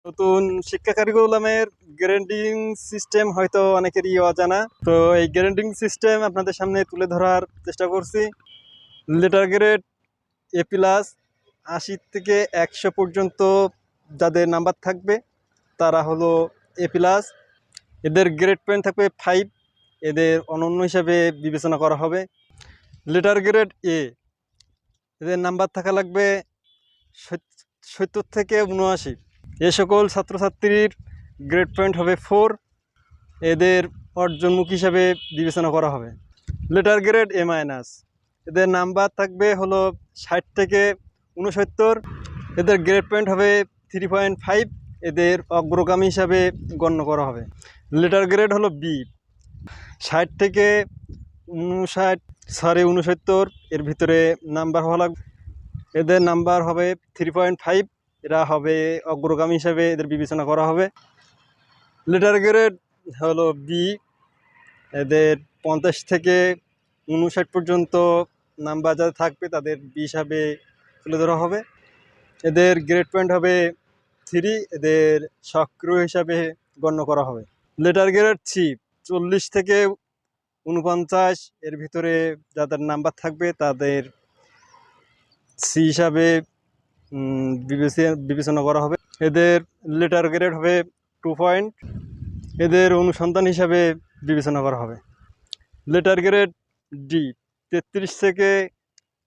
নতুন শিক্ষা কারিকুলামের grading system হয়তো অনেকেরই অজানা। তো এই গ্রেডিং সিস্টেম আপনাদের সামনে তুলে ধরার চেষ্টা করছি। লেটার গ্রেড A+ 80 থেকে 100 পর্যন্ত যাদের নাম্বার থাকবে তারা হলো A+। এদের গ্রেড পয়েন্ট থাকবে 5, এদের অনন্য হিসাবে বিবেচনা করা হবে। লেটার গ্রেড A, এদের নাম্বার থাকা লাগবে 70 থেকে 79। এ সকল ছাত্রছাত্রীর গ্রেড পয়েন্ট হবে 4, এদের অর্জনমুখ হিসাবে বিবেচনা করা হবে। লেটার গ্রেড A-, এদের নাম্বার থাকবে হলো 60 থেকে 69, এদের গ্রেড পয়েন্ট হবে 3.5, এদের অগ্রগামী হিসাবে গণ্য করা হবে। লেটার গ্রেড হলো B, 60 থেকে 69, এর ভিতরে নাম্বার হওয়া লাগবে, এদের নাম্বার হবে 3.5, এরা হবে অগ্রগামী হিসাবে এদের বিবেচনা করা হবে। লেটার গ্রেড হলো B, এদের 50 থেকে 59 পর্যন্ত নাম্বার যাদের থাকবে তাদের B হিসাবে তুলে ধরা হবে। এদের গ্রেড পয়েন্ট হবে 3, এদের সক্রিয় হিসাবে গণ্য করা হবে। লেটার গ্রেড C, 40 থেকে 49 এর ভিতরে যাদের নাম্বার থাকবে তাদের C হিসাবে বিবেচনা করা হবে। এদের লেটার গ্রেড হবে 2 পয়েন্ট, এদের অনুসন্ধান হিসাবে বিবেচনা করা হবে। লেটার গ্রেড D, 33 থেকে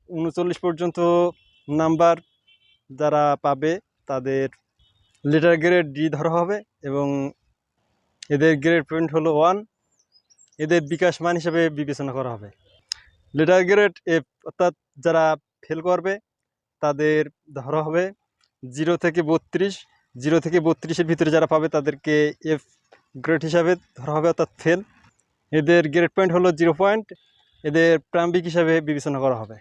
39 পর্যন্ত নাম্বার যারা পাবে তাদের লেটার গ্রেড D ধরা হবে এবং এদের গ্রেড পয়েন্ট হলো 1, এদের বিকাশ মান হিসাবে বিবেচনা করা হবে। লেটার গ্রেড F, অর্থাৎ যারা ফেল করবে তাদের ধরা হবে 0 থেকে 32, 0 থেকে 32-এর ভিতরে যারা পাবে তাদেরকে F গ্রেড হিসাবে ধরা হবে, অর্থাৎ ফেল। এদের গ্রেড পয়েন্ট হলো 0 পয়েন্ট, এদের প্রারম্ভিক হিসাবে বিবেচনা করা হবে।